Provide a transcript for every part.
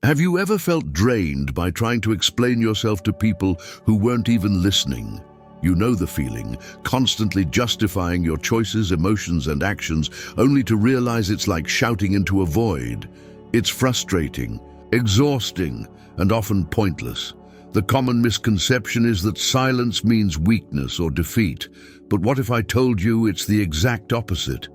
Have you ever felt drained by trying to explain yourself to people who weren't even listening? You know the feeling, constantly justifying your choices, emotions, and actions, only to realize it's like shouting into a void. It's frustrating, exhausting, and often pointless. The common misconception is that silence means weakness or defeat. But what if I told you it's the exact opposite?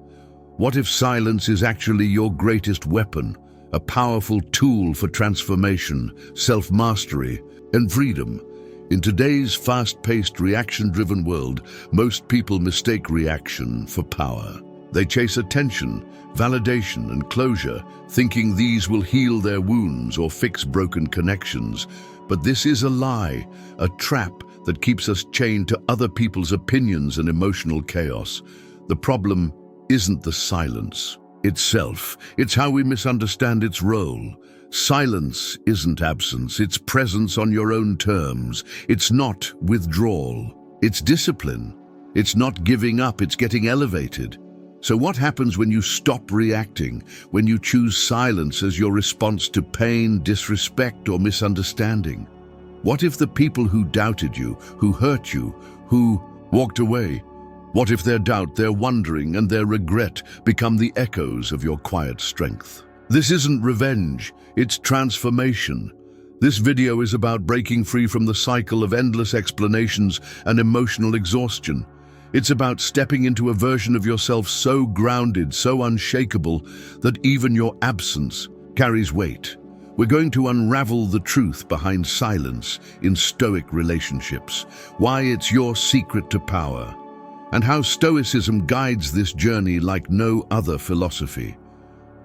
What if silence is actually your greatest weapon? A powerful tool for transformation, self-mastery, and freedom. In today's fast-paced, reaction-driven world, most people mistake reaction for power. They chase attention, validation, and closure, thinking these will heal their wounds or fix broken connections. But this is a lie, a trap that keeps us chained to other people's opinions and emotional chaos. The problem isn't the silence itself, it's how we misunderstand its role. Silence isn't absence, it's presence on your own terms. It's not withdrawal, it's discipline. It's not giving up, it's getting elevated. So what happens when you stop reacting, when you choose silence as your response to pain, disrespect, or misunderstanding? What if the people who doubted you, who hurt you, who walked away, what if their doubt, their wondering, and their regret become the echoes of your quiet strength? This isn't revenge, it's transformation. This video is about breaking free from the cycle of endless explanations and emotional exhaustion. It's about stepping into a version of yourself so grounded, so unshakable, that even your absence carries weight. We're going to unravel the truth behind silence in Stoic Relationships, why it's your secret to power, and how Stoicism guides this journey like no other philosophy.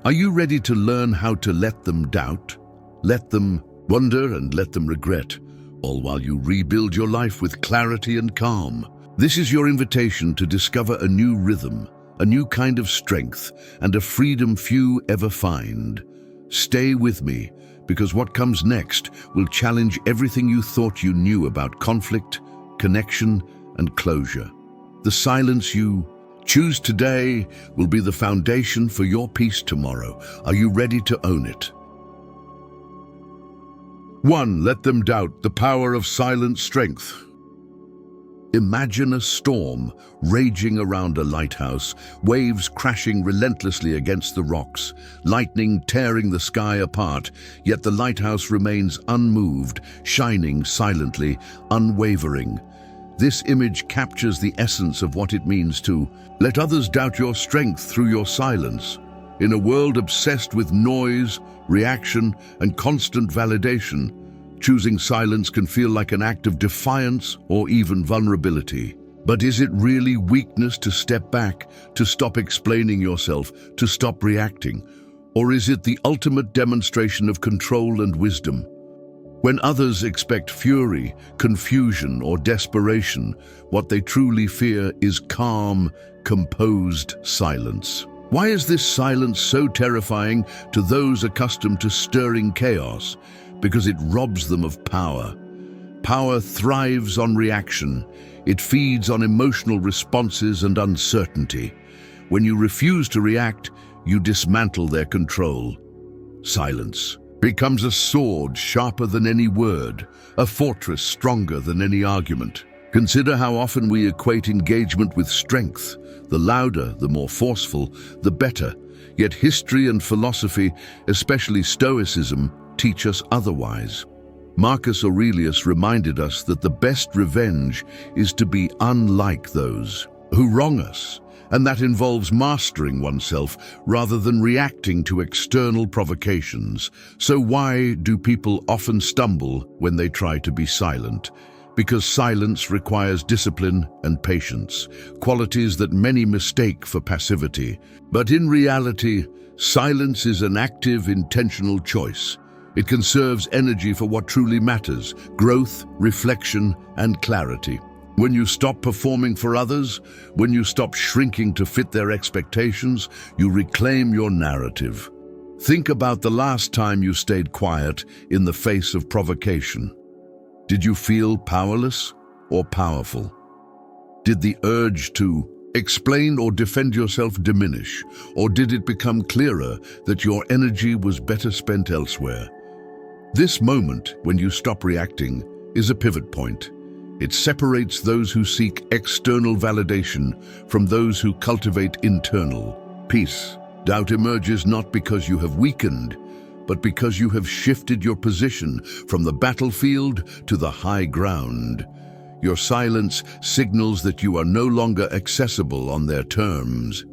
Are you ready to learn how to let them doubt, let them wonder, and let them regret, all while you rebuild your life with clarity and calm? This is your invitation to discover a new rhythm, a new kind of strength, and a freedom few ever find. Stay with me, because what comes next will challenge everything you thought you knew about conflict, connection, and closure. The silence you choose today will be the foundation for your peace tomorrow. Are you ready to own it? 1. Let them doubt the power of silent strength. Imagine a storm raging around a lighthouse, waves crashing relentlessly against the rocks, lightning tearing the sky apart, yet the lighthouse remains unmoved, shining silently, unwavering. This image captures the essence of what it means to let others doubt your strength through your silence. In a world obsessed with noise, reaction, and constant validation, choosing silence can feel like an act of defiance or even vulnerability. But is it really weakness to step back, to stop explaining yourself, to stop reacting? Or is it the ultimate demonstration of control and wisdom? When others expect fury, confusion, or desperation, what they truly fear is calm, composed silence. Why is this silence so terrifying to those accustomed to stirring chaos? Because it robs them of power. Power thrives on reaction. It feeds on emotional responses and uncertainty. When you refuse to react, you dismantle their control. Silence becomes a sword sharper than any word, a fortress stronger than any argument. Consider how often we equate engagement with strength. The louder, the more forceful, the better. Yet history and philosophy, especially Stoicism, teach us otherwise. Marcus Aurelius reminded us that the best revenge is to be unlike those who wrong us, and that involves mastering oneself rather than reacting to external provocations. So why do people often stumble when they try to be silent? Because silence requires discipline and patience, qualities that many mistake for passivity. But in reality, silence is an active, intentional choice. It conserves energy for what truly matters: growth, reflection, and clarity. When you stop performing for others, when you stop shrinking to fit their expectations, you reclaim your narrative. Think about the last time you stayed quiet in the face of provocation. Did you feel powerless or powerful? Did the urge to explain or defend yourself diminish, or did it become clearer that your energy was better spent elsewhere? This moment, when you stop reacting, is a pivot point. It separates those who seek external validation from those who cultivate internal peace. Doubt emerges not because you have weakened, but because you have shifted your position from the battlefield to the high ground. Your silence signals that you are no longer accessible on their terms.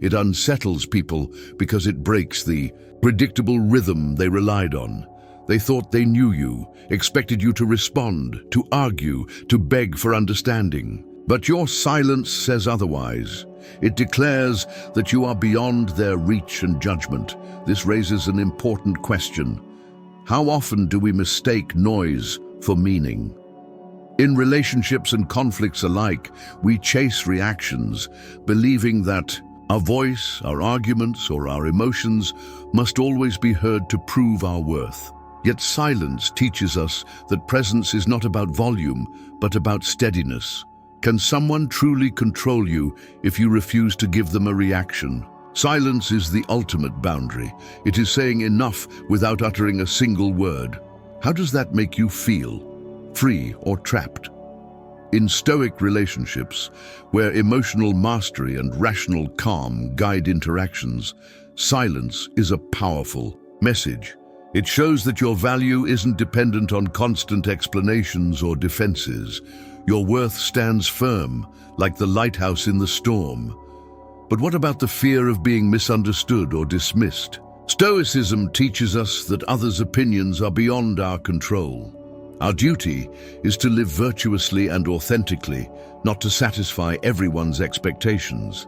It unsettles people because it breaks the predictable rhythm they relied on. They thought they knew you, expected you to respond, to argue, to beg for understanding. But your silence says otherwise. It declares that you are beyond their reach and judgment. This raises an important question. How often do we mistake noise for meaning? In relationships and conflicts alike, we chase reactions, believing that our voice, our arguments, or our emotions must always be heard to prove our worth. Yet silence teaches us that presence is not about volume, but about steadiness. Can someone truly control you if you refuse to give them a reaction? Silence is the ultimate boundary. It is saying enough without uttering a single word. How does that make you feel? Free or trapped? In Stoic Relationships, where emotional mastery and rational calm guide interactions, silence is a powerful message. It shows that your value isn't dependent on constant explanations or defenses. Your worth stands firm, like the lighthouse in the storm. But what about the fear of being misunderstood or dismissed? Stoicism teaches us that others' opinions are beyond our control. Our duty is to live virtuously and authentically, not to satisfy everyone's expectations.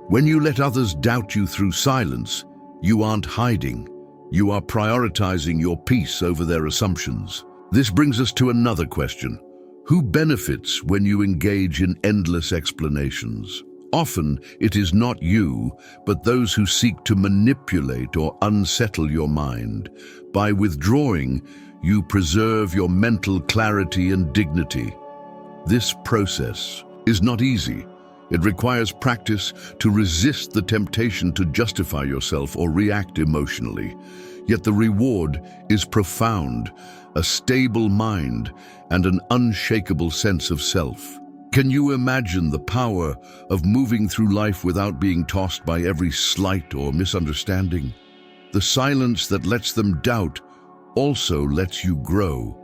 When you let others doubt you through silence, you aren't hiding. You are prioritizing your peace over their assumptions. This brings us to another question. Who benefits when you engage in endless explanations? Often, it is not you, but those who seek to manipulate or unsettle your mind. By withdrawing, you preserve your mental clarity and dignity. This process is not easy. It requires practice to resist the temptation to justify yourself or react emotionally. Yet the reward is profound, a stable mind and an unshakable sense of self. Can you imagine the power of moving through life without being tossed by every slight or misunderstanding? The silence that lets them doubt also lets you grow.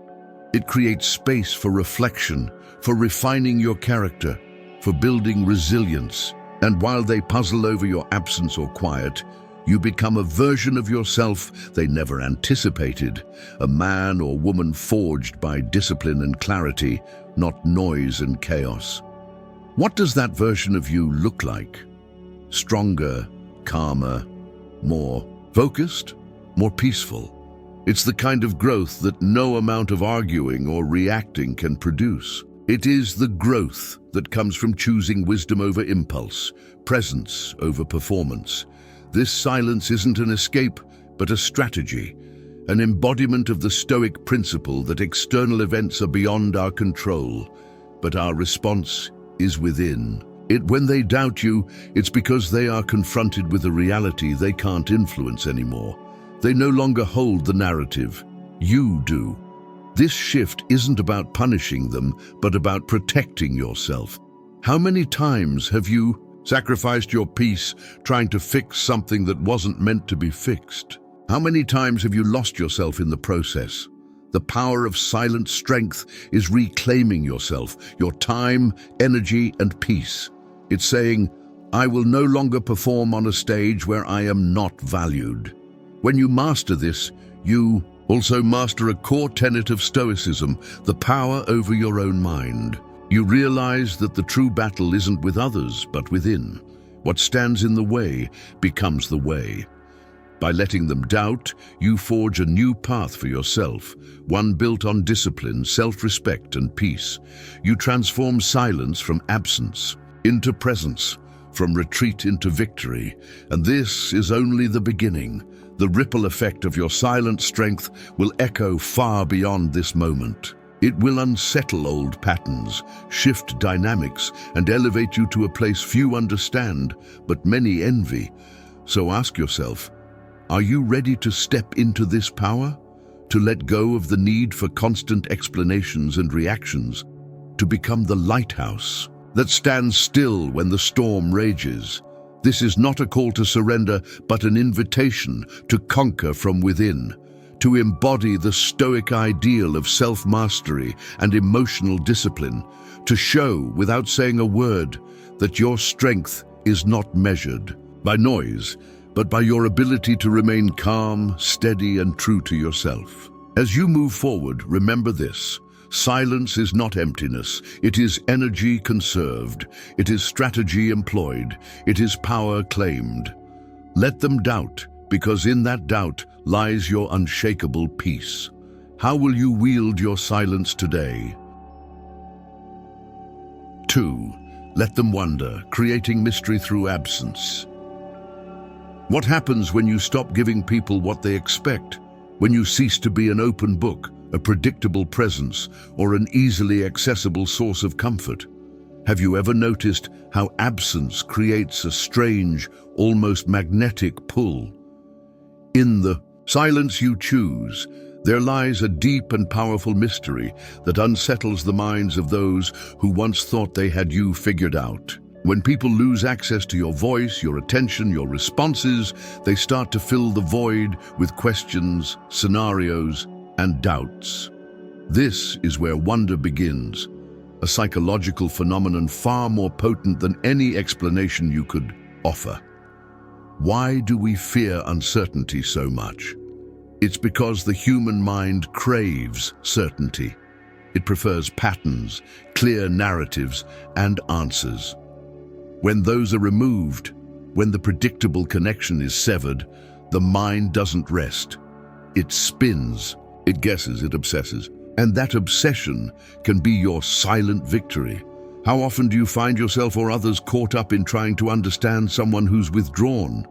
It creates space for reflection, for refining your character, for building resilience. And while they puzzle over your absence or quiet, you become a version of yourself they never anticipated, a man or woman forged by discipline and clarity, not noise and chaos. What does that version of you look like? Stronger, calmer, more focused, more peaceful. It's the kind of growth that no amount of arguing or reacting can produce. It is the growth that comes from choosing wisdom over impulse, presence over performance. This silence isn't an escape, but a strategy, an embodiment of the Stoic principle that external events are beyond our control, but our response is within. When they doubt you, it's because they are confronted with a reality they can't influence anymore. They no longer hold the narrative. You do. This shift isn't about punishing them, but about protecting yourself. How many times have you sacrificed your peace trying to fix something that wasn't meant to be fixed? How many times have you lost yourself in the process? The power of silent strength is reclaiming yourself, your time, energy, and peace. It's saying, I will no longer perform on a stage where I am not valued. When you master this, you also master a core tenet of Stoicism, the power over your own mind. You realize that the true battle isn't with others, but within. What stands in the way becomes the way. By letting them doubt, you forge a new path for yourself, one built on discipline, self-respect, and peace. You transform silence from absence into presence, from retreat into victory. And this is only the beginning. The ripple effect of your silent strength will echo far beyond this moment. It will unsettle old patterns, shift dynamics, and elevate you to a place few understand, but many envy. So ask yourself, are you ready to step into this power? to let go of the need for constant explanations and reactions, to become the lighthouse that stands still when the storm rages. This is not a call to surrender, but an invitation to conquer from within, to embody the Stoic ideal of self-mastery and emotional discipline, to show, without saying a word, that your strength is not measured by noise, but by your ability to remain calm, steady, and true to yourself. As you move forward, remember this: silence is not emptiness. It is energy conserved. It is strategy employed. It is power claimed. Let them doubt, because in that doubt lies your unshakable peace. How will you wield your silence today? 2. Let them wonder, creating mystery through absence. What happens when you stop giving people what they expect? When you cease to be an open book, a predictable presence, or an easily accessible source of comfort? Have you ever noticed how absence creates a strange, almost magnetic pull? In the silence you choose, there lies a deep and powerful mystery that unsettles the minds of those who once thought they had you figured out. When people lose access to your voice, your attention, your responses, they start to fill the void with questions, scenarios, and doubts. This is where wonder begins, a psychological phenomenon far more potent than any explanation you could offer. Why do we fear uncertainty so much? It's because the human mind craves certainty. It prefers patterns, clear narratives, and answers. When those are removed, when the predictable connection is severed, the mind doesn't rest. It spins, it guesses, it obsesses. And that obsession can be your silent victory. How often do you find yourself or others caught up in trying to understand someone who's withdrawn?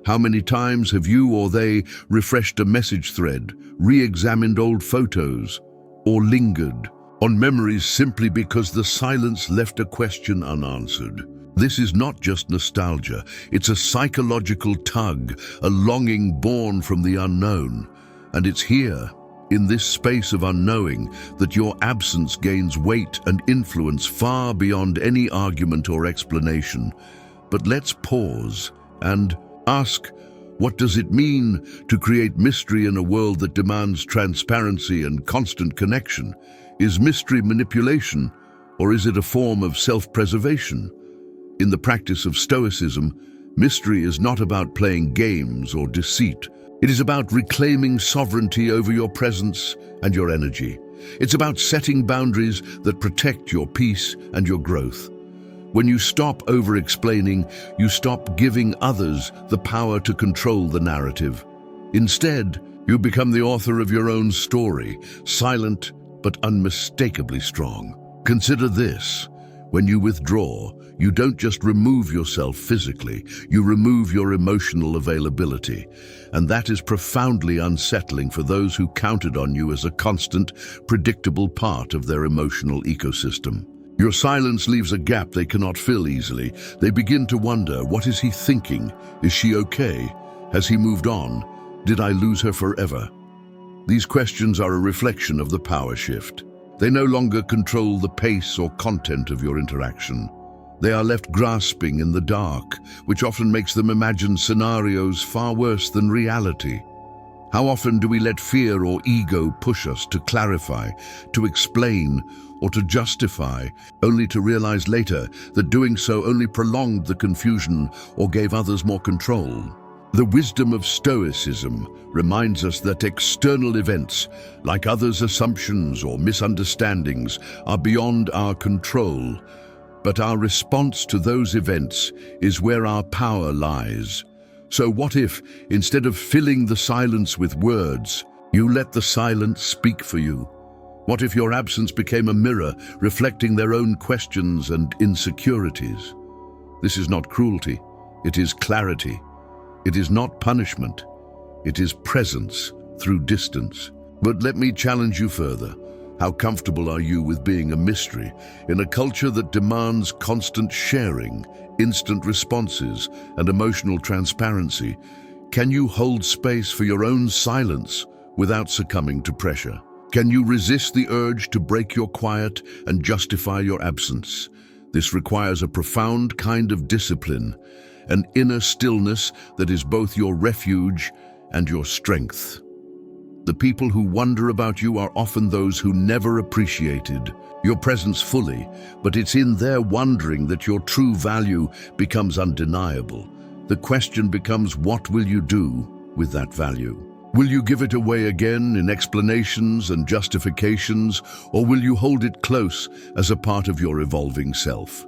How many times have you or they refreshed a message thread, re-examined old photos, or lingered on memories simply because the silence left a question unanswered? This is not just nostalgia, it's a psychological tug, a longing born from the unknown. And it's here, in this space of unknowing, that your absence gains weight and influence far beyond any argument or explanation. But let's pause and ask, what does it mean to create mystery in a world that demands transparency and constant connection? Is mystery manipulation, or is it a form of self-preservation? In the practice of Stoicism, mystery is not about playing games or deceit. It is about reclaiming sovereignty over your presence and your energy. It's about setting boundaries that protect your peace and your growth. When you stop over-explaining, you stop giving others the power to control the narrative. Instead, you become the author of your own story, silent but unmistakably strong. Consider this: when you withdraw, you don't just remove yourself physically, you remove your emotional availability. And that is profoundly unsettling for those who counted on you as a constant, predictable part of their emotional ecosystem. Your silence leaves a gap they cannot fill easily. They begin to wonder, what is he thinking? Is she okay? Has he moved on? Did I lose her forever? These questions are a reflection of the power shift. They no longer control the pace or content of your interaction. They are left grasping in the dark, which often makes them imagine scenarios far worse than reality. How often do we let fear or ego push us to clarify, to explain, or to justify, only to realize later that doing so only prolonged the confusion or gave others more control? The wisdom of Stoicism reminds us that external events, like others' assumptions or misunderstandings, are beyond our control. But our response to those events is where our power lies. So what if, instead of filling the silence with words, you let the silence speak for you? What if your absence became a mirror, reflecting their own questions and insecurities? This is not cruelty, it is clarity. It is not punishment, it is presence through distance. But let me challenge you further. How comfortable are you with being a mystery in a culture that demands constant sharing, instant responses, and emotional transparency? Can you hold space for your own silence without succumbing to pressure? Can you resist the urge to break your quiet and justify your absence? This requires a profound kind of discipline, an inner stillness that is both your refuge and your strength. The people who wonder about you are often those who never appreciated your presence fully, but it's in their wondering that your true value becomes undeniable. The question becomes, what will you do with that value? Will you give it away again in explanations and justifications, or will you hold it close as a part of your evolving self?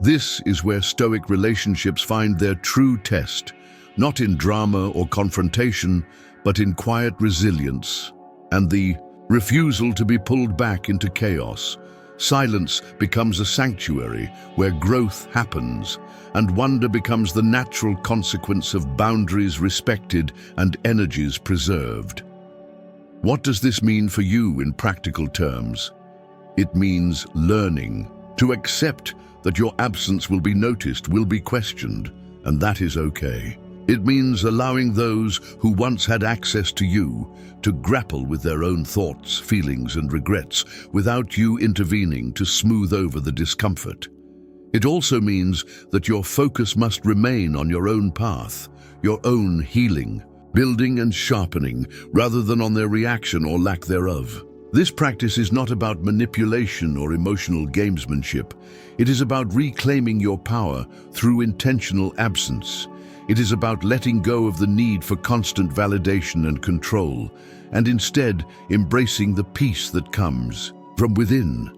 This is where Stoic relationships find their true test, not in drama or confrontation, but in quiet resilience and the refusal to be pulled back into chaos. Silence becomes a sanctuary where growth happens, and wonder becomes the natural consequence of boundaries respected and energies preserved. What does this mean for you in practical terms? It means learning to accept that your absence will be noticed, will be questioned, and that is okay. It means allowing those who once had access to you to grapple with their own thoughts, feelings, and regrets without you intervening to smooth over the discomfort. It also means that your focus must remain on your own path, your own healing, building and sharpening, rather than on their reaction or lack thereof. This practice is not about manipulation or emotional gamesmanship. It is about reclaiming your power through intentional absence. It is about letting go of the need for constant validation and control, and instead embracing the peace that comes from within.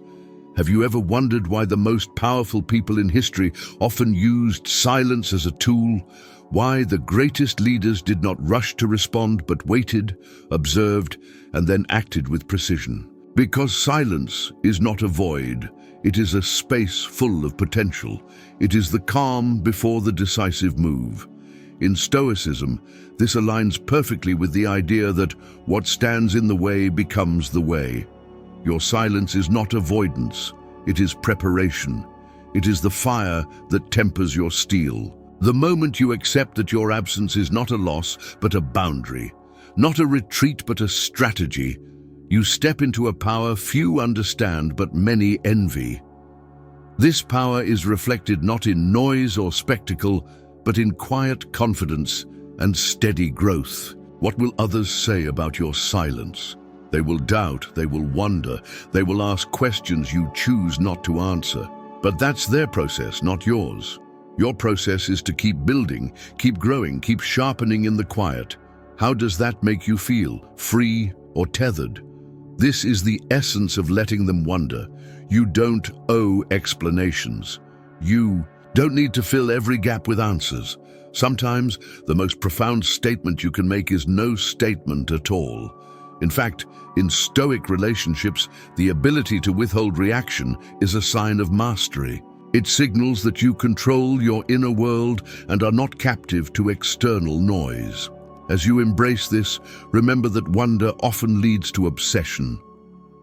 Have you ever wondered why the most powerful people in history often used silence as a tool? Why the greatest leaders did not rush to respond but waited, observed, and then acted with precision? Because silence is not a void. It is a space full of potential. It is the calm before the decisive move. In Stoicism, this aligns perfectly with the idea that what stands in the way becomes the way. Your silence is not avoidance, it is preparation. It is the fire that tempers your steel. The moment you accept that your absence is not a loss, but a boundary, not a retreat, but a strategy, you step into a power few understand but many envy. This power is reflected not in noise or spectacle, but in quiet confidence and steady growth. What will others say about your silence? They will doubt, they will wonder, they will ask questions you choose not to answer. But that's their process, not yours. Your process is to keep building, keep growing, keep sharpening in the quiet. How does that make you feel? Free or tethered? This is the essence of letting them wonder. You don't owe explanations. You don't need to fill every gap with answers. Sometimes the most profound statement you can make is no statement at all. In fact, in Stoic relationships, the ability to withhold reaction is a sign of mastery. It signals that you control your inner world and are not captive to external noise. As you embrace this, remember that wonder often leads to obsession.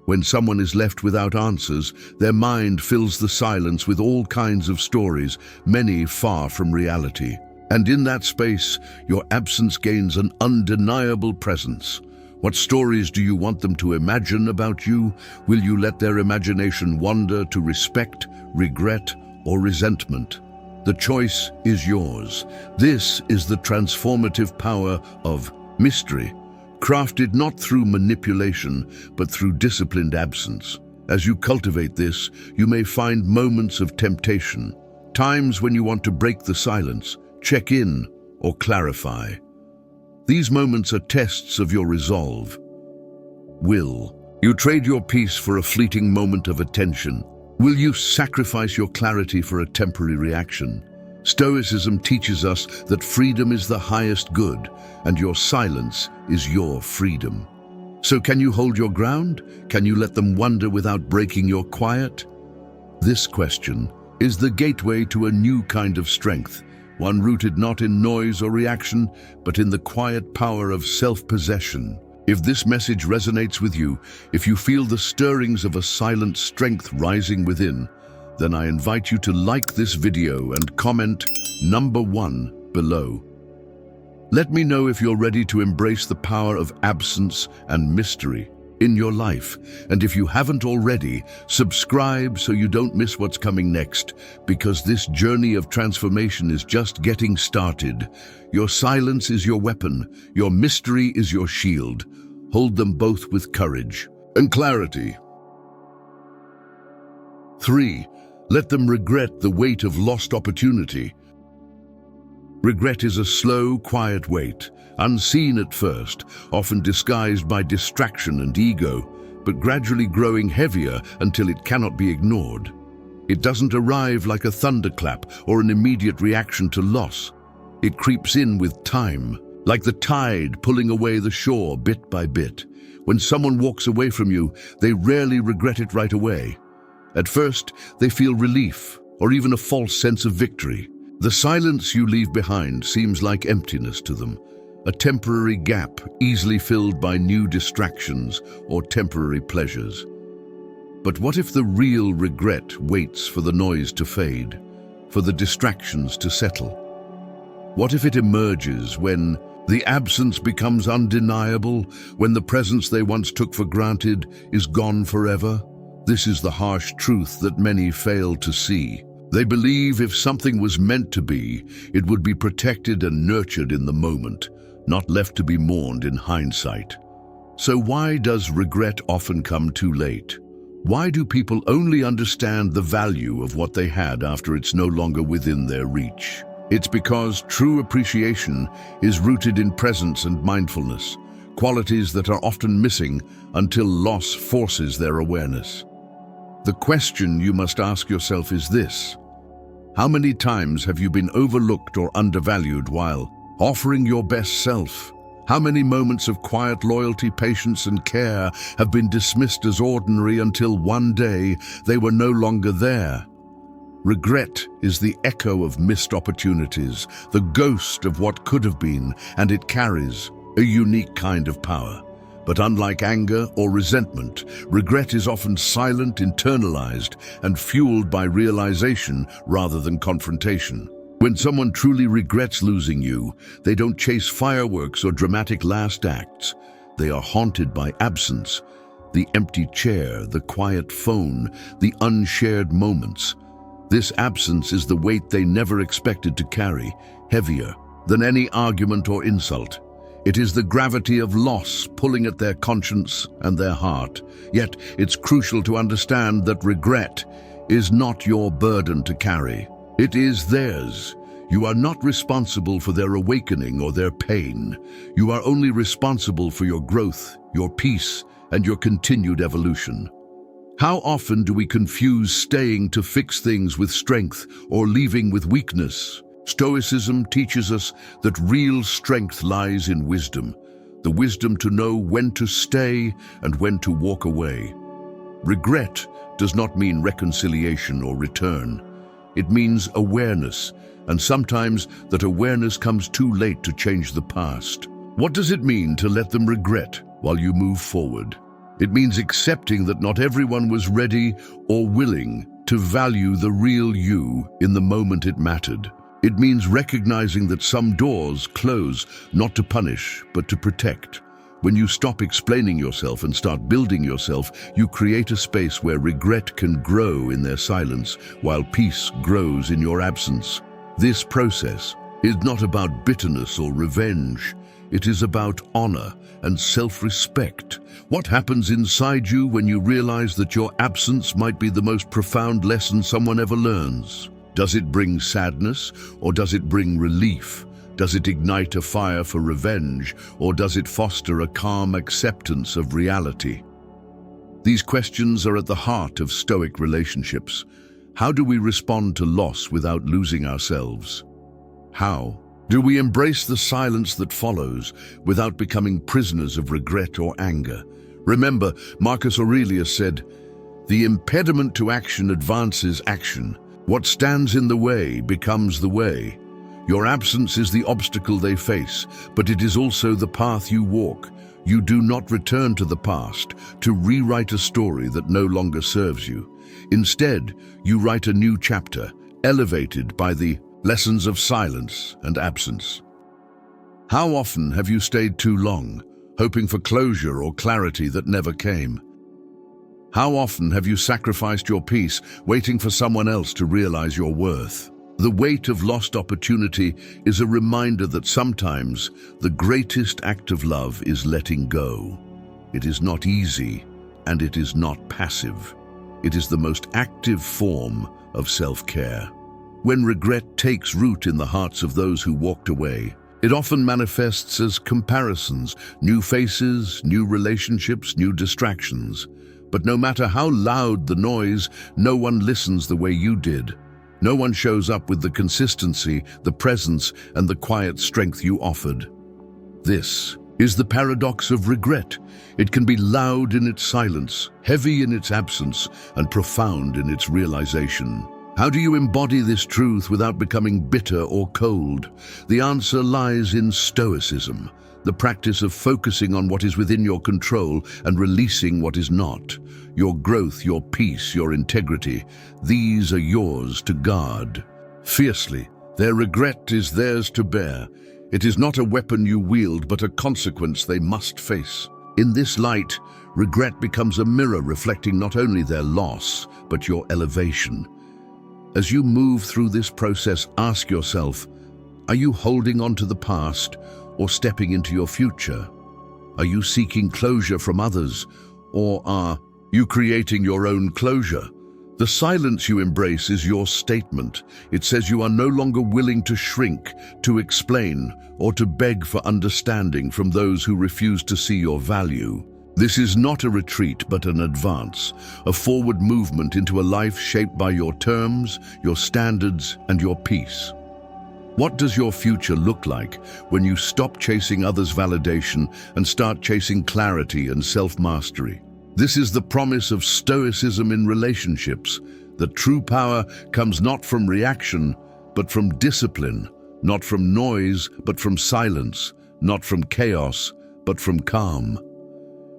When someone is left without answers, their mind fills the silence with all kinds of stories, many far from reality. And in that space, your absence gains an undeniable presence. What stories do you want them to imagine about you? Will you let their imagination wander to respect, regret, or resentment? The choice is yours. This is the transformative power of mystery, crafted not through manipulation, but through disciplined absence. As you cultivate this, you may find moments of temptation, times when you want to break the silence, check in, or clarify. These moments are tests of your resolve. Will you trade your peace for a fleeting moment of attention? Will you sacrifice your clarity for a temporary reaction? Stoicism teaches us that freedom is the highest good, and your silence is your freedom. So can you hold your ground? Can you let them wonder without breaking your quiet? This question is the gateway to a new kind of strength, one rooted not in noise or reaction, but in the quiet power of self-possession. If this message resonates with you, if you feel the stirrings of a silent strength rising within, then I invite you to like this video and comment number 1 below. Let me know if you're ready to embrace the power of absence and mystery in your life. And if you haven't already, subscribe so you don't miss what's coming next, because this journey of transformation is just getting started. Your silence is your weapon. Your mystery is your shield. Hold them both with courage and clarity. 3. Let them regret the weight of lost opportunity. Regret is a slow, quiet weight, unseen at first, often disguised by distraction and ego, but gradually growing heavier until it cannot be ignored. It doesn't arrive like a thunderclap or an immediate reaction to loss. It creeps in with time, like the tide pulling away the shore bit by bit. When someone walks away from you, they rarely regret it right away. At first, they feel relief, or even a false sense of victory. The silence you leave behind seems like emptiness to them, a temporary gap easily filled by new distractions or temporary pleasures. But what if the real regret waits for the noise to fade, for the distractions to settle? What if it emerges when the absence becomes undeniable, when the presence they once took for granted is gone forever? This is the harsh truth that many fail to see. They believe if something was meant to be, it would be protected and nurtured in the moment, not left to be mourned in hindsight. So why does regret often come too late? Why do people only understand the value of what they had after it's no longer within their reach? It's because true appreciation is rooted in presence and mindfulness, qualities that are often missing until loss forces their awareness. The question you must ask yourself is this: how many times have you been overlooked or undervalued while offering your best self? How many moments of quiet loyalty, patience, and care have been dismissed as ordinary until one day they were no longer there? Regret is the echo of missed opportunities, the ghost of what could have been, and it carries a unique kind of power. But unlike anger or resentment, regret is often silent, internalized, and fueled by realization rather than confrontation. When someone truly regrets losing you, they don't chase fireworks or dramatic last acts. They are haunted by absence, the empty chair, the quiet phone, the unshared moments. This absence is the weight they never expected to carry, heavier than any argument or insult. It is the gravity of loss pulling at their conscience and their heart. Yet it's crucial to understand that regret is not your burden to carry. It is theirs. You are not responsible for their awakening or their pain. You are only responsible for your growth, your peace, and your continued evolution. How often do we confuse staying to fix things with strength or leaving with weakness? Stoicism teaches us that real strength lies in wisdom, the wisdom to know when to stay and when to walk away. Regret does not mean reconciliation or return. It means awareness, and sometimes that awareness comes too late to change the past. What does it mean to let them regret while you move forward? It means accepting that not everyone was ready or willing to value the real you in the moment it mattered. It means recognizing that some doors close not to punish, but to protect. When you stop explaining yourself and start building yourself, you create a space where regret can grow in their silence, while peace grows in your absence. This process is not about bitterness or revenge. It is about honor and self-respect. What happens inside you when you realize that your absence might be the most profound lesson someone ever learns? Does it bring sadness, or does it bring relief? Does it ignite a fire for revenge, or does it foster a calm acceptance of reality? These questions are at the heart of Stoic relationships. How do we respond to loss without losing ourselves? How do we embrace the silence that follows without becoming prisoners of regret or anger? Remember, Marcus Aurelius said, "The impediment to action advances action. What stands in the way becomes the way." Your absence is the obstacle they face, but it is also the path you walk. You do not return to the past to rewrite a story that no longer serves you. Instead, you write a new chapter, elevated by the lessons of silence and absence. How often have you stayed too long, hoping for closure or clarity that never came? How often have you sacrificed your peace, waiting for someone else to realize your worth? The weight of lost opportunity is a reminder that sometimes the greatest act of love is letting go. It is not easy, and it is not passive. It is the most active form of self-care. When regret takes root in the hearts of those who walked away, it often manifests as comparisons, new faces, new relationships, new distractions. But no matter how loud the noise, no one listens the way you did. No one shows up with the consistency, the presence, and the quiet strength you offered. This is the paradox of regret. It can be loud in its silence, heavy in its absence, and profound in its realization. How do you embody this truth without becoming bitter or cold? The answer lies in Stoicism, the practice of focusing on what is within your control and releasing what is not. Your growth, your peace, your integrity, these are yours to guard. Fiercely, their regret is theirs to bear. It is not a weapon you wield, but a consequence they must face. In this light, regret becomes a mirror reflecting not only their loss, but your elevation. As you move through this process, ask yourself, are you holding on to the past or stepping into your future? Are you seeking closure from others, or are you creating your own closure? The silence you embrace is your statement. It says you are no longer willing to shrink, to explain, or to beg for understanding from those who refuse to see your value. This is not a retreat, but an advance, a forward movement into a life shaped by your terms, your standards, and your peace. What does your future look like when you stop chasing others' validation and start chasing clarity and self-mastery? This is the promise of Stoicism in relationships, that true power comes not from reaction, but from discipline, not from noise, but from silence, not from chaos, but from calm.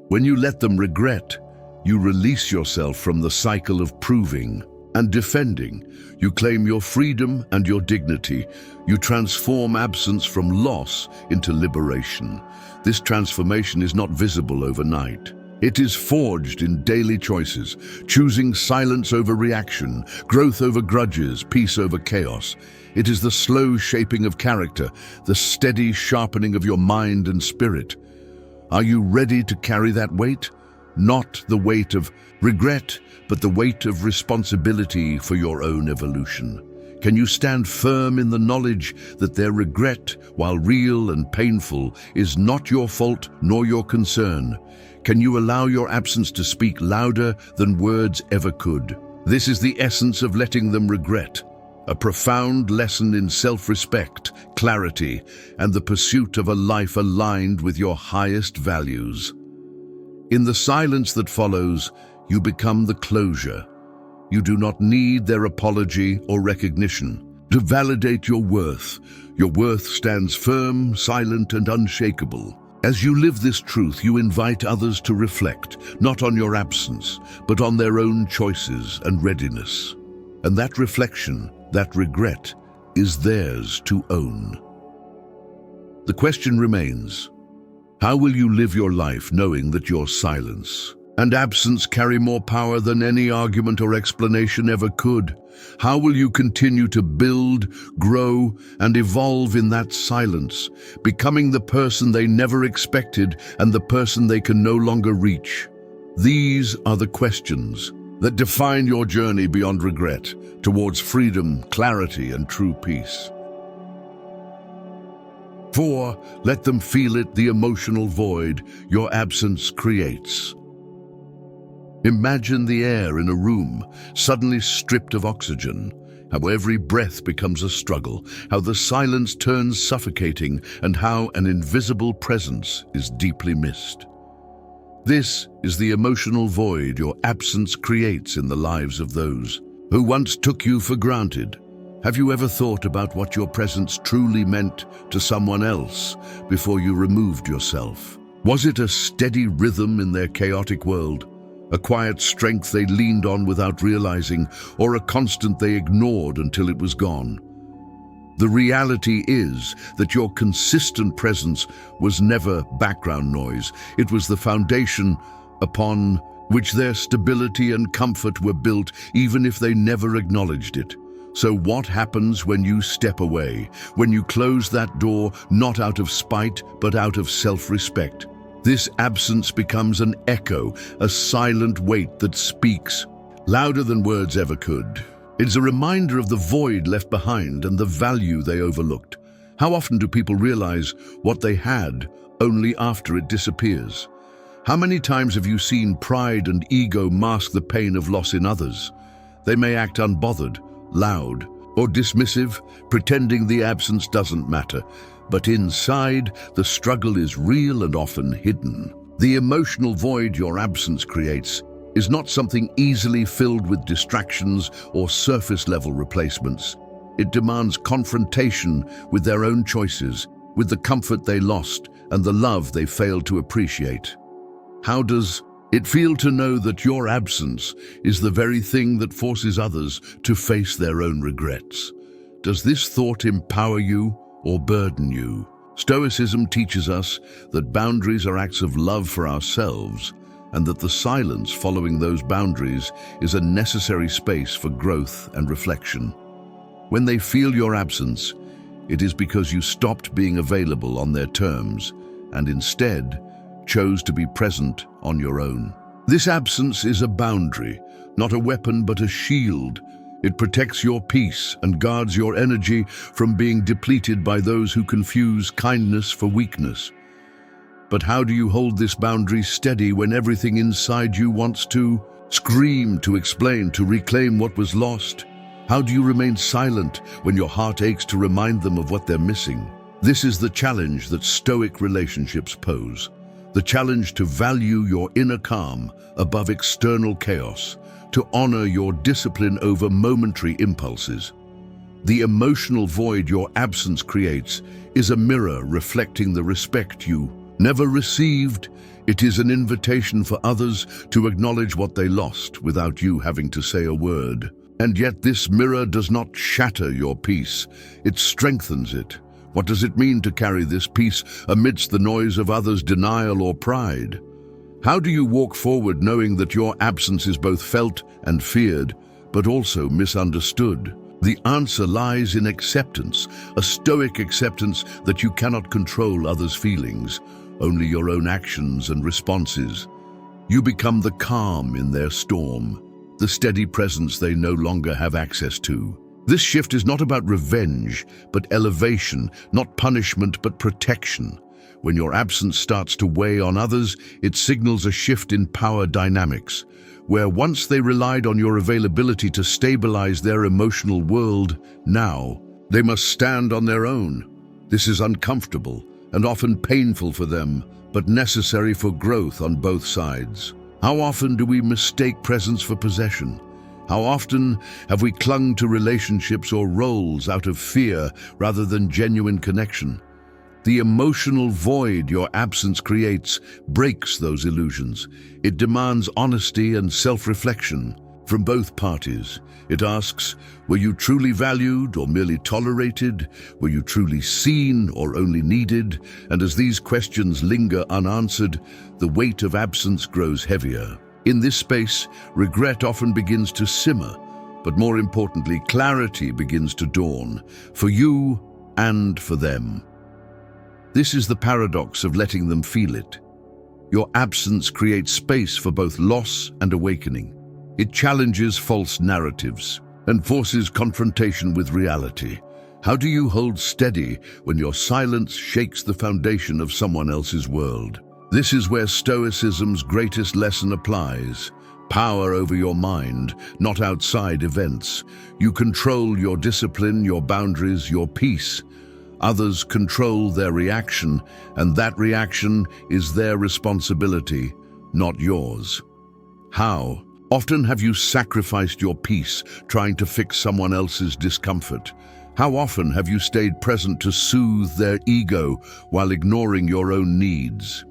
When you let them regret, you release yourself from the cycle of proving and defending. You claim your freedom and your dignity. You transform absence from loss into liberation. This transformation is not visible overnight. It is forged in daily choices, choosing silence over reaction, growth over grudges, peace over chaos. It is the slow shaping of character, the steady sharpening of your mind and spirit. Are you ready to carry that weight? Not the weight of regret, but the weight of responsibility for your own evolution. Can you stand firm in the knowledge that their regret, while real and painful, is not your fault nor your concern? Can you allow your absence to speak louder than words ever could? This is the essence of letting them regret, a profound lesson in self-respect, clarity, and the pursuit of a life aligned with your highest values. In the silence that follows, you become the closure. You do not need their apology or recognition to validate your worth. Your worth stands firm, silent, and unshakable. As you live this truth, you invite others to reflect, not on your absence, but on their own choices and readiness. And that reflection, that regret, is theirs to own. The question remains, how will you live your life knowing that your silence and absence carry more power than any argument or explanation ever could? How will you continue to build, grow, and evolve in that silence, becoming the person they never expected and the person they can no longer reach? These are the questions that define your journey beyond regret, towards freedom, clarity, and true peace. 4. Let them feel it, the emotional void your absence creates. Imagine the air in a room suddenly stripped of oxygen, how every breath becomes a struggle, how the silence turns suffocating, and how an invisible presence is deeply missed. This is the emotional void your absence creates in the lives of those who once took you for granted. Have you ever thought about what your presence truly meant to someone else before you removed yourself? Was it a steady rhythm in their chaotic world? A quiet strength they leaned on without realizing, or a constant they ignored until it was gone? The reality is that your consistent presence was never background noise. It was the foundation upon which their stability and comfort were built, even if they never acknowledged it. So what happens when you step away, when you close that door, not out of spite, but out of self-respect? This absence becomes an echo, a silent weight that speaks louder than words ever could. It's a reminder of the void left behind and the value they overlooked. How often do people realize what they had only after it disappears? How many times have you seen pride and ego mask the pain of loss in others? They may act unbothered, loud, or dismissive, pretending the absence doesn't matter. But inside, the struggle is real and often hidden. The emotional void your absence creates is not something easily filled with distractions or surface-level replacements. It demands confrontation with their own choices, with the comfort they lost and the love they failed to appreciate. How does it feel to know that your absence is the very thing that forces others to face their own regrets? Does this thought empower you or burden you? Stoicism teaches us that boundaries are acts of love for ourselves, and that the silence following those boundaries is a necessary space for growth and reflection. When they feel your absence, it is because you stopped being available on their terms and instead chose to be present on your own. This absence is a boundary, not a weapon but a shield. It protects your peace and guards your energy from being depleted by those who confuse kindness for weakness. But how do you hold this boundary steady when everything inside you wants to scream, to explain, to reclaim what was lost? How do you remain silent when your heart aches to remind them of what they're missing? This is the challenge that Stoic relationships pose. The challenge to value your inner calm above external chaos, to honor your discipline over momentary impulses. The emotional void your absence creates is a mirror reflecting the respect you never received. It is an invitation for others to acknowledge what they lost without you having to say a word. And yet this mirror does not shatter your peace, it strengthens it. What does it mean to carry this peace amidst the noise of others' denial or pride? How do you walk forward knowing that your absence is both felt and feared, but also misunderstood? The answer lies in acceptance, a stoic acceptance that you cannot control others' feelings, only your own actions and responses. You become the calm in their storm, the steady presence they no longer have access to. This shift is not about revenge, but elevation, not punishment, but protection. When your absence starts to weigh on others, it signals a shift in power dynamics, where once they relied on your availability to stabilize their emotional world, now they must stand on their own. This is uncomfortable and often painful for them, but necessary for growth on both sides. How often do we mistake presence for possession? How often have we clung to relationships or roles out of fear rather than genuine connection? The emotional void your absence creates breaks those illusions. It demands honesty and self-reflection from both parties. It asks, were you truly valued or merely tolerated? Were you truly seen or only needed? And as these questions linger unanswered, the weight of absence grows heavier. In this space, regret often begins to simmer, but more importantly, clarity begins to dawn, for you and for them. This is the paradox of letting them feel it. Your absence creates space for both loss and awakening. It challenges false narratives and forces confrontation with reality. How do you hold steady when your silence shakes the foundation of someone else's world? This is where Stoicism's greatest lesson applies. Power over your mind, not outside events. You control your discipline, your boundaries, your peace. Others control their reaction, and that reaction is their responsibility, not yours. How often have you sacrificed your peace trying to fix someone else's discomfort? How often have you stayed present to soothe their ego while ignoring your own needs?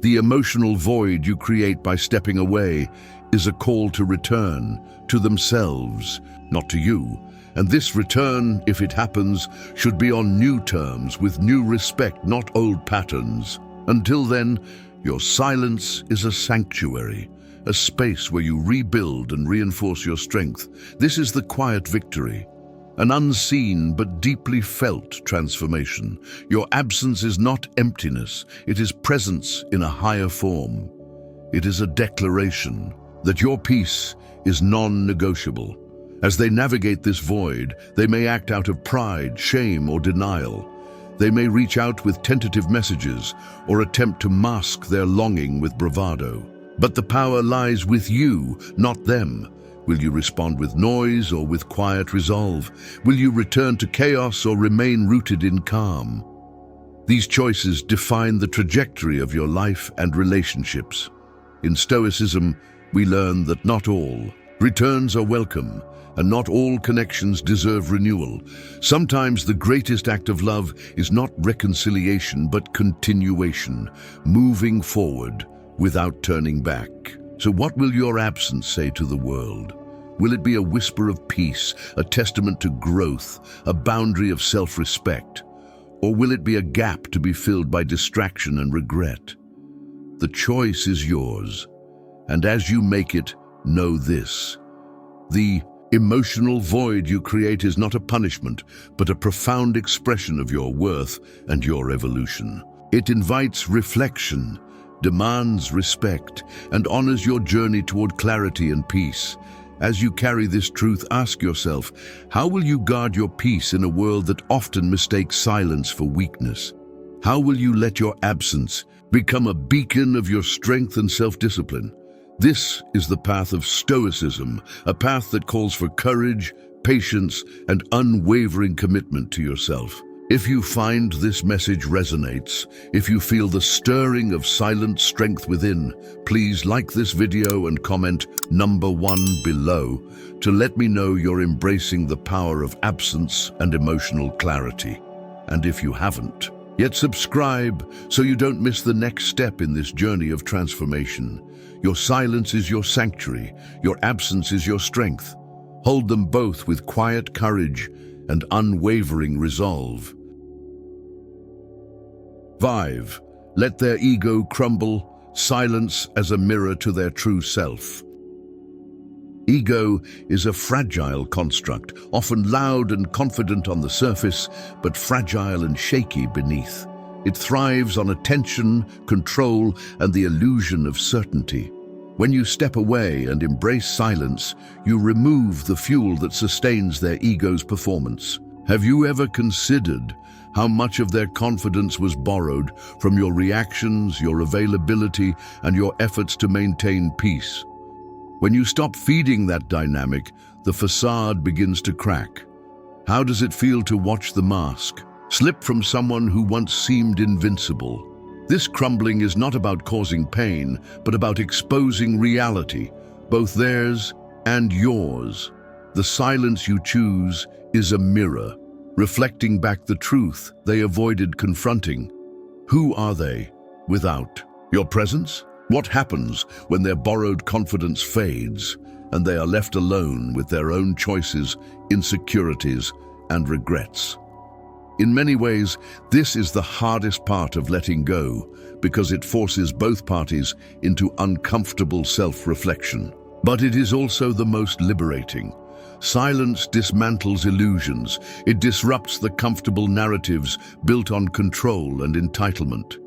The emotional void you create by stepping away is a call to return to themselves, not to you, And this return, if it happens, should be on new terms, with new respect, not old patterns. Until then, your silence is a sanctuary, a space where you rebuild and reinforce your strength. This is the quiet victory, an unseen but deeply felt transformation. Your absence is not emptiness, it is presence in a higher form. It is a declaration that your peace is non-negotiable. As they navigate this void, they may act out of pride, shame, or denial. They may reach out with tentative messages or attempt to mask their longing with bravado. But the power lies with you, not them. Will you respond with noise or with quiet resolve? Will you return to chaos or remain rooted in calm? These choices define the trajectory of your life and relationships. In Stoicism, we learn that not all returns are welcome, and not all connections deserve renewal. Sometimes the greatest act of love is not reconciliation, but continuation, moving forward without turning back. So what will your absence say to the world? Will it be a whisper of peace, a testament to growth, a boundary of self-respect? Or will it be a gap to be filled by distraction and regret? The choice is yours, and as you make it, know this: the emotional void you create is not a punishment, but a profound expression of your worth and your evolution. It invites reflection, demands respect, and honors your journey toward clarity and peace. As you carry this truth, ask yourself, how will you guard your peace in a world that often mistakes silence for weakness? How will you let your absence become a beacon of your strength and self-discipline? This is the path of Stoicism, a path that calls for courage, patience, and unwavering commitment to yourself. If you find this message resonates, if you feel the stirring of silent strength within, please like this video and comment number 1 below to let me know you're embracing the power of absence and emotional clarity. And if you haven't yet, subscribe so you don't miss the next step in this journey of transformation. Your silence is your sanctuary, your absence is your strength. Hold them both with quiet courage and unwavering resolve. 5. Let their ego crumble, silence as a mirror to their true self. Ego is a fragile construct, often loud and confident on the surface, but fragile and shaky beneath. It thrives on attention, control, and the illusion of certainty. When you step away and embrace silence, you remove the fuel that sustains their ego's performance. Have you ever considered how much of their confidence was borrowed from your reactions, your availability, and your efforts to maintain peace? When you stop feeding that dynamic, the facade begins to crack. How does it feel to watch the mask slip from someone who once seemed invincible? This crumbling is not about causing pain, but about exposing reality, both theirs and yours. The silence you choose is a mirror, reflecting back the truth they avoided confronting. Who are they without your presence? What happens when their borrowed confidence fades and they are left alone with their own choices, insecurities, and regrets? In many ways, this is the hardest part of letting go, because it forces both parties into uncomfortable self-reflection. But it is also the most liberating. Silence dismantles illusions. It disrupts the comfortable narratives built on control and entitlement.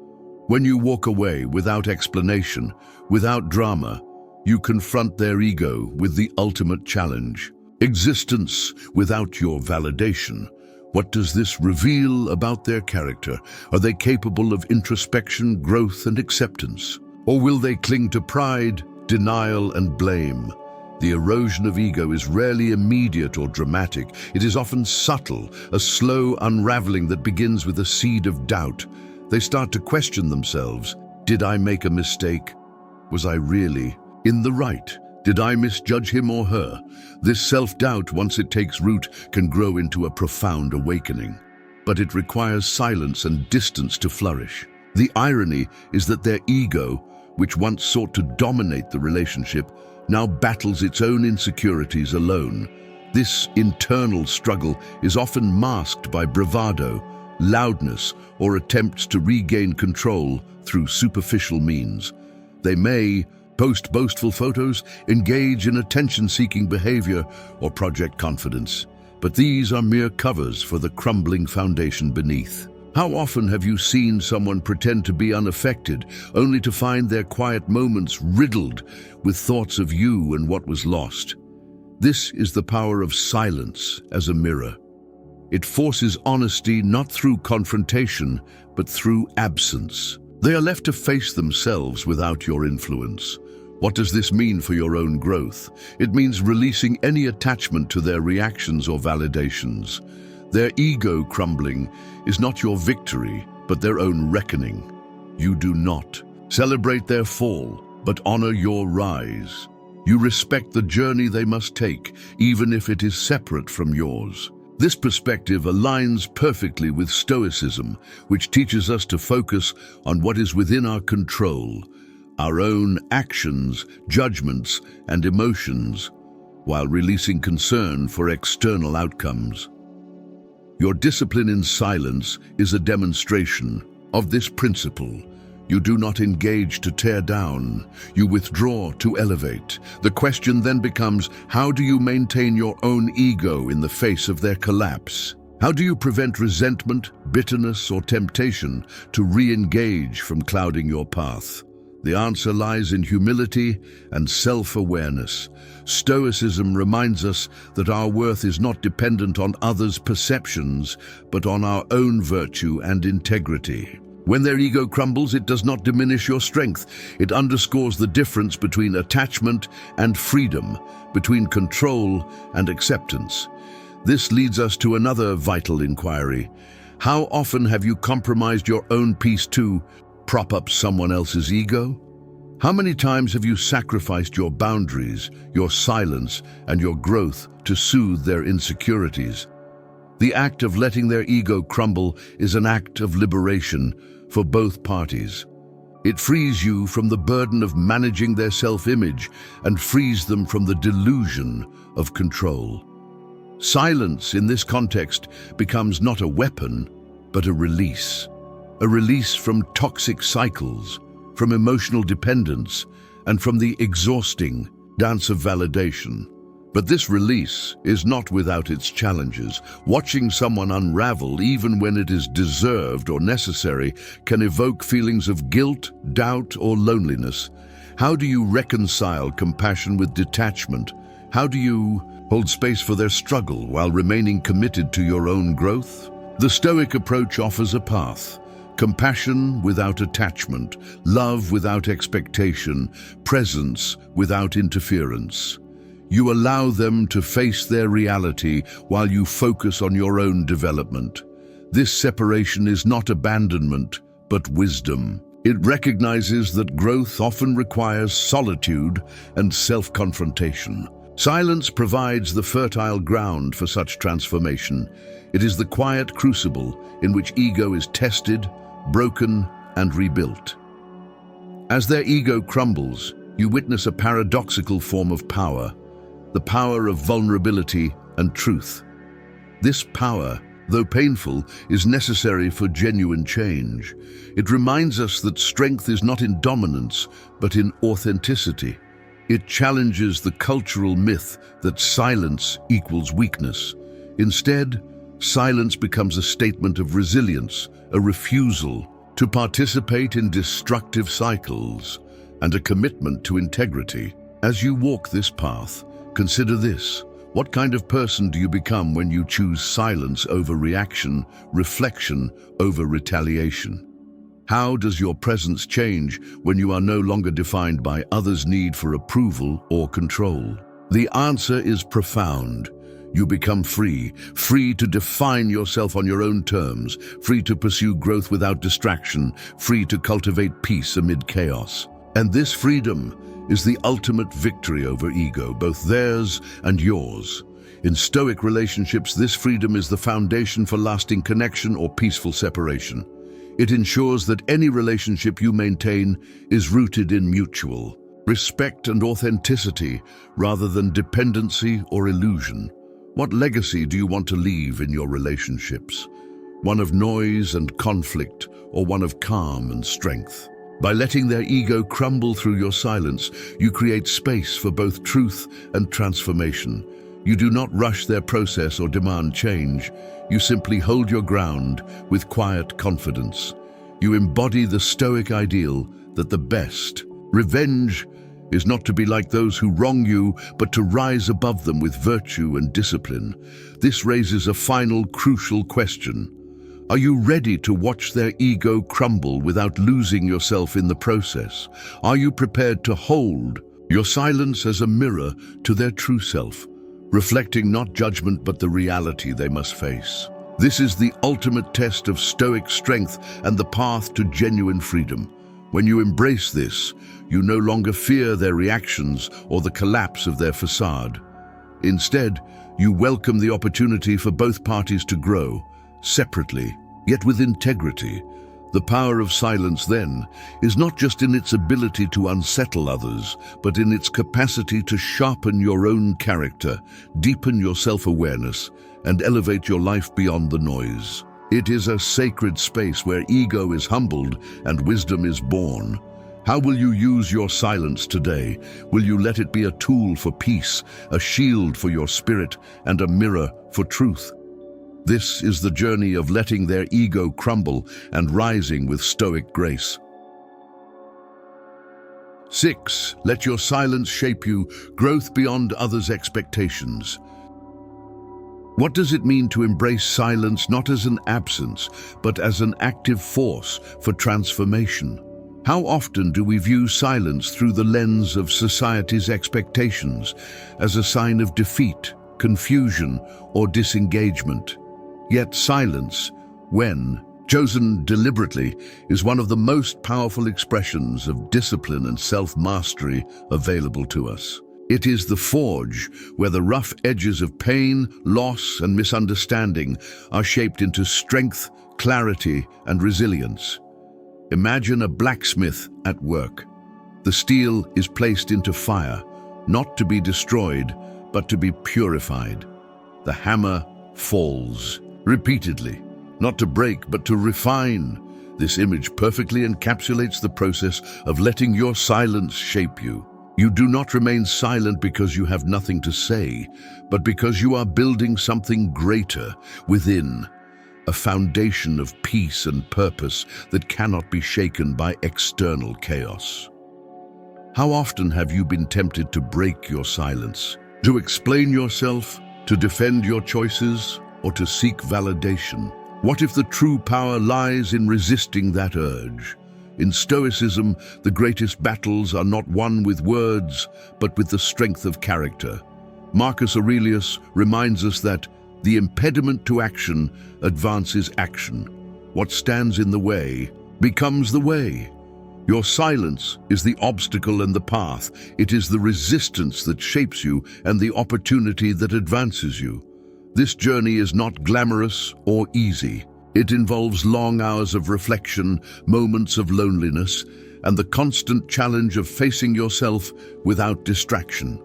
When you walk away without explanation, without drama, you confront their ego with the ultimate challenge: existence without your validation. What does this reveal about their character? Are they capable of introspection, growth, and acceptance? Or will they cling to pride, denial, and blame? The erosion of ego is rarely immediate or dramatic. It is often subtle, a slow unraveling that begins with a seed of doubt. They start to question themselves. Did I make a mistake? Was I really in the right? Did I misjudge him or her? This self-doubt, once it takes root, can grow into a profound awakening. But it requires silence and distance to flourish. The irony is that their ego, which once sought to dominate the relationship, now battles its own insecurities alone, This internal struggle is often masked by bravado, loudness, or attempts to regain control through superficial means. They may post boastful photos, engage in attention-seeking behavior, or project confidence. But these are mere covers for the crumbling foundation beneath. How often have you seen someone pretend to be unaffected, only to find their quiet moments riddled with thoughts of you and what was lost? This is the power of silence as a mirror. It forces honesty not through confrontation, but through absence. They are left to face themselves without your influence. What does this mean for your own growth? It means releasing any attachment to their reactions or validations. Their ego crumbling is not your victory, but their own reckoning. You do not celebrate their fall, but honor your rise. You respect the journey they must take, even if it is separate from yours. This perspective aligns perfectly with Stoicism, which teaches us to focus on what is within our control, our own actions, judgments, and emotions, while releasing concern for external outcomes. Your discipline in silence is a demonstration of this principle. You do not engage to tear down, you withdraw to elevate. The question then becomes, how do you maintain your own ego in the face of their collapse? How do you prevent resentment, bitterness, or temptation to re-engage from clouding your path? The answer lies in humility and self-awareness. Stoicism reminds us that our worth is not dependent on others' perceptions, but on our own virtue and integrity. When their ego crumbles, it does not diminish your strength. It underscores the difference between attachment and freedom, between control and acceptance. This leads us to another vital inquiry. How often have you compromised your own peace to prop up someone else's ego? How many times have you sacrificed your boundaries, your silence, and your growth to soothe their insecurities? The act of letting their ego crumble is an act of liberation for both parties. It frees you from the burden of managing their self-image and frees them from the delusion of control. Silence in this context becomes not a weapon, but a release from toxic cycles, from emotional dependence, and from the exhausting dance of validation. But this release is not without its challenges. Watching someone unravel, even when it is deserved or necessary, can evoke feelings of guilt, doubt, or loneliness. How do you reconcile compassion with detachment? How do you hold space for their struggle while remaining committed to your own growth? The Stoic approach offers a path. Compassion without attachment, love without expectation, presence without interference. You allow them to face their reality while you focus on your own development. This separation is not abandonment, but wisdom. It recognizes that growth often requires solitude and self-confrontation. Silence provides the fertile ground for such transformation. It is the quiet crucible in which ego is tested, broken, and rebuilt. As their ego crumbles, you witness a paradoxical form of power, the power of vulnerability and truth. This power, though painful, is necessary for genuine change. It reminds us that strength is not in dominance, but in authenticity. It challenges the cultural myth that silence equals weakness. Instead, silence becomes a statement of resilience, a refusal to participate in destructive cycles, and a commitment to integrity. As you walk this path, consider this. What kind of person do you become when you choose silence over reaction, reflection over retaliation? How does your presence change when you are no longer defined by others' need for approval or control? The answer is profound. You become free to define yourself on your own terms, free to pursue growth without distraction, free to cultivate peace amid chaos. And this freedom is the ultimate victory over ego, both theirs and yours. In Stoic relationships, this freedom is the foundation for lasting connection or peaceful separation. It ensures that any relationship you maintain is rooted in mutual respect and authenticity rather than dependency or illusion. What legacy do you want to leave in your relationships? One of noise and conflict, or one of calm and strength? By letting their ego crumble through your silence, you create space for both truth and transformation. You do not rush their process or demand change. You simply hold your ground with quiet confidence. You embody the Stoic ideal that the best revenge is not to be like those who wrong you, but to rise above them with virtue and discipline. This raises a final crucial question. Are you ready to watch their ego crumble without losing yourself in the process? Are you prepared to hold your silence as a mirror to their true self, reflecting not judgment but the reality they must face? This is the ultimate test of Stoic strength and the path to genuine freedom. When you embrace this, you no longer fear their reactions or the collapse of their facade. Instead, you welcome the opportunity for both parties to grow, separately, yet with integrity. The power of silence, then, is not just in its ability to unsettle others, but in its capacity to sharpen your own character, deepen your self-awareness, and elevate your life beyond the noise. It is a sacred space where ego is humbled and wisdom is born. How will you use your silence today? Will you let it be a tool for peace, a shield for your spirit, and a mirror for truth? This is the journey of letting their ego crumble and rising with Stoic grace. 6. Let your silence shape you, growth beyond others' expectations. What does it mean to embrace silence not as an absence, but as an active force for transformation? How often do we view silence through the lens of society's expectations, as a sign of defeat, confusion, or disengagement? Yet silence, when chosen deliberately, is one of the most powerful expressions of discipline and self-mastery available to us. It is the forge where the rough edges of pain, loss, and misunderstanding are shaped into strength, clarity, and resilience. Imagine a blacksmith at work. The steel is placed into fire, not to be destroyed, but to be purified. The hammer falls repeatedly, not to break, but to refine. This image perfectly encapsulates the process of letting your silence shape you. You do not remain silent because you have nothing to say, but because you are building something greater within, a foundation of peace and purpose that cannot be shaken by external chaos. How often have you been tempted to break your silence, to explain yourself, to defend your choices, or to seek validation? What if the true power lies in resisting that urge? In Stoicism, the greatest battles are not won with words, but with the strength of character. Marcus Aurelius reminds us that the impediment to action advances action. What stands in the way becomes the way. Your silence is the obstacle and the path. It is the resistance that shapes you and the opportunity that advances you. This journey is not glamorous or easy. It involves long hours of reflection, moments of loneliness, and the constant challenge of facing yourself without distraction.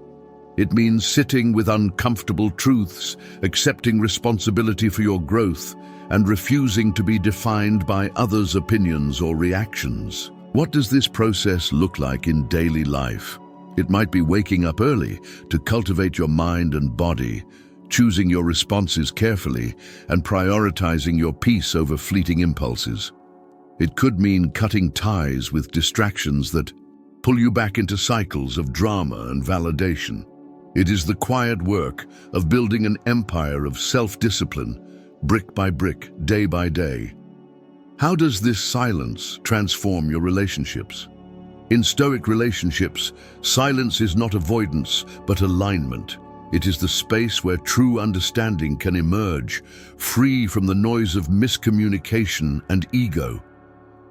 It means sitting with uncomfortable truths, accepting responsibility for your growth, and refusing to be defined by others' opinions or reactions. What does this process look like in daily life? It might be waking up early to cultivate your mind and body, choosing your responses carefully, and prioritizing your peace over fleeting impulses. It could mean cutting ties with distractions that pull you back into cycles of drama and validation. It is the quiet work of building an empire of self-discipline, brick by brick, day by day. How does this silence transform your relationships? In Stoic relationships, silence is not avoidance, but alignment. It is the space where true understanding can emerge, free from the noise of miscommunication and ego.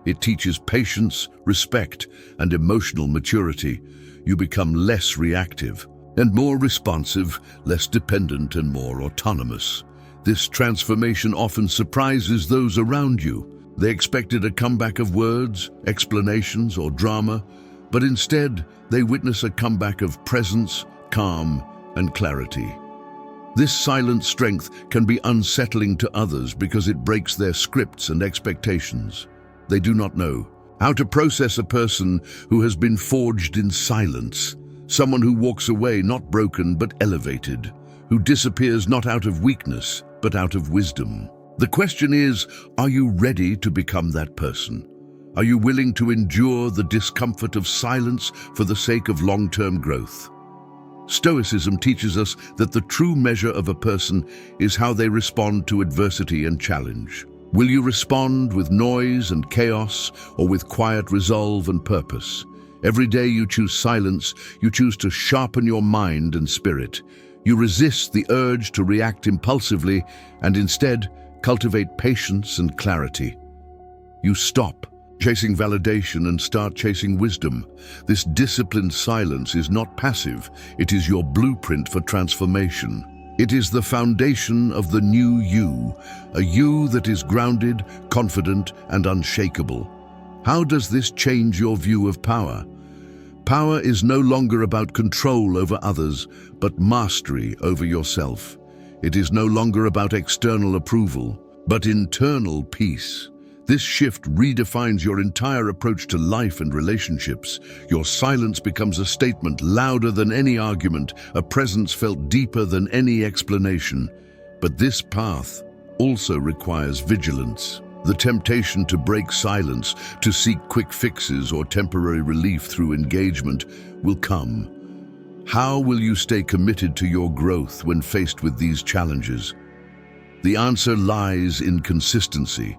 It teaches patience, respect, and emotional maturity. You become less reactive and more responsive, less dependent and more autonomous. This transformation often surprises those around you. They expected a comeback of words, explanations, or drama, but instead they witness a comeback of presence, calm, and clarity. This silent strength can be unsettling to others because it breaks their scripts and expectations. They do not know how to process a person who has been forged in silence, someone who walks away not broken but elevated, who disappears not out of weakness but out of wisdom. The question is, are you ready to become that person? Are you willing to endure the discomfort of silence for the sake of long-term growth? Stoicism teaches us that the true measure of a person is how they respond to adversity and challenge. Will you respond with noise and chaos, or with quiet resolve and purpose? Every day you choose silence, you choose to sharpen your mind and spirit. You resist the urge to react impulsively and instead cultivate patience and clarity. You stop chasing validation and start chasing wisdom. This disciplined silence is not passive, it is your blueprint for transformation. It is the foundation of the new you, a you that is grounded, confident, and unshakable. How does this change your view of power? Power is no longer about control over others, but mastery over yourself. It is no longer about external approval, but internal peace. This shift redefines your entire approach to life and relationships. Your silence becomes a statement louder than any argument, a presence felt deeper than any explanation. But this path also requires vigilance. The temptation to break silence, to seek quick fixes or temporary relief through engagement will come. How will you stay committed to your growth when faced with these challenges? The answer lies in consistency.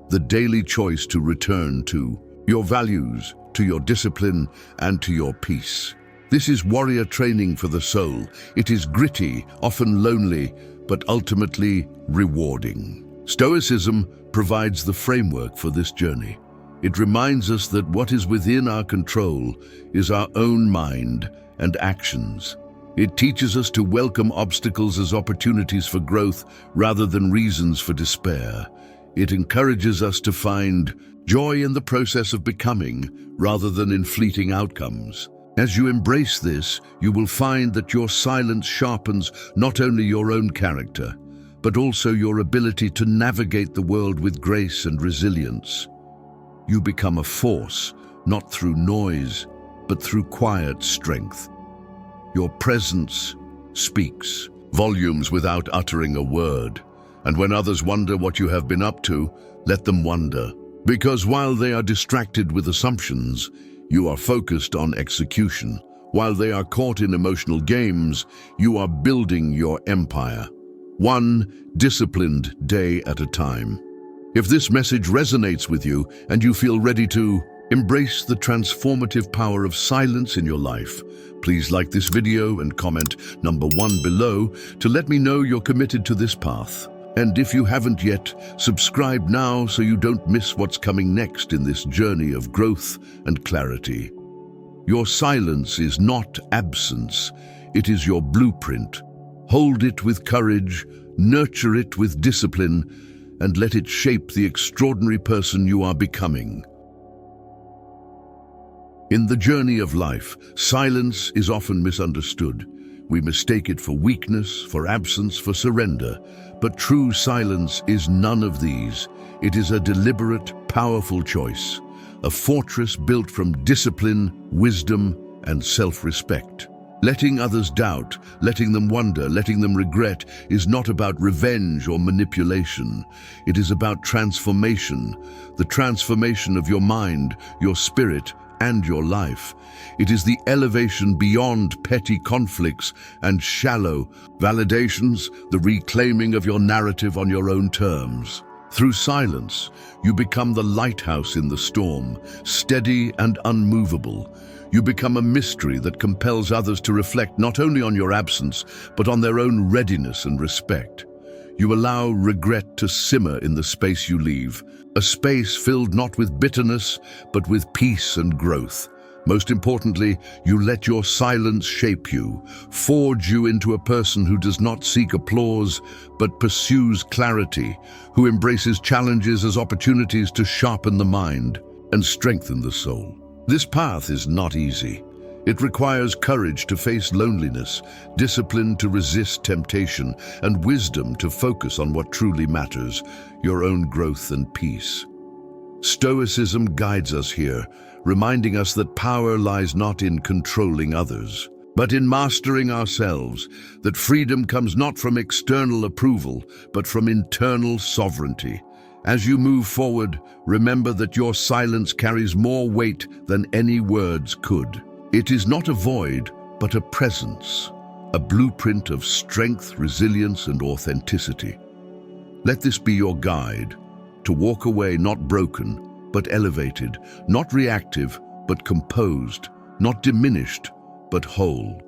The daily choice to return to your values, to your discipline, and to your peace. This is warrior training for the soul. It is gritty, often lonely, but ultimately rewarding. Stoicism provides the framework for this journey. It reminds us that what is within our control is our own mind and actions. It teaches us to welcome obstacles as opportunities for growth rather than reasons for despair. It encourages us to find joy in the process of becoming rather than in fleeting outcomes. As you embrace this, you will find that your silence sharpens not only your own character, but also your ability to navigate the world with grace and resilience. You become a force, not through noise, but through quiet strength. Your presence speaks volumes without uttering a word. And when others wonder what you have been up to, let them wonder. Because while they are distracted with assumptions, you are focused on execution. While they are caught in emotional games, you are building your empire. One disciplined day at a time. If this message resonates with you and you feel ready to embrace the transformative power of silence in your life, please like this video and comment number 1 below to let me know you're committed to this path. And if you haven't yet, subscribe now so you don't miss what's coming next in this journey of growth and clarity. Your silence is not absence, it is your blueprint. Hold it with courage, nurture it with discipline, and let it shape the extraordinary person you are becoming. In the journey of life, silence is often misunderstood. We mistake it for weakness, for absence, for surrender. But true silence is none of these. It is a deliberate, powerful choice, a fortress built from discipline, wisdom, and self-respect. Letting others doubt, letting them wonder, letting them regret is not about revenge or manipulation. It is about transformation, the transformation of your mind, your spirit, and your life. It is the elevation beyond petty conflicts and shallow validations, the reclaiming of your narrative on your own terms. Through silence, you become the lighthouse in the storm, steady and unmovable. You become a mystery that compels others to reflect not only on your absence, but on their own readiness and respect. You allow regret to simmer in the space you leave, a space filled not with bitterness, but with peace and growth. Most importantly, you let your silence shape you, forge you into a person who does not seek applause, but pursues clarity, who embraces challenges as opportunities to sharpen the mind and strengthen the soul. This path is not easy. It requires courage to face loneliness, discipline to resist temptation, and wisdom to focus on what truly matters, your own growth and peace. Stoicism guides us here, reminding us that power lies not in controlling others, but in mastering ourselves, that freedom comes not from external approval, but from internal sovereignty. As you move forward, remember that your silence carries more weight than any words could. It is not a void, but a presence, a blueprint of strength, resilience, and authenticity. Let this be your guide, to walk away not broken, but elevated, not reactive, but composed, not diminished, but whole.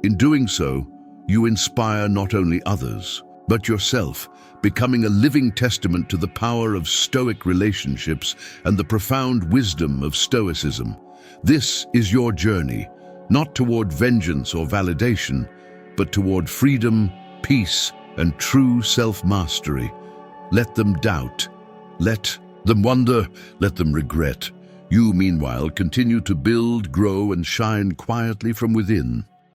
In doing so, you inspire not only others, but yourself, becoming a living testament to the power of Stoic relationships and the profound wisdom of Stoicism. This is your journey, not toward vengeance or validation, but toward freedom, peace, and true self-mastery. Let them doubt, let them wonder, let them regret. You, meanwhile, continue to build, grow, and shine quietly from within.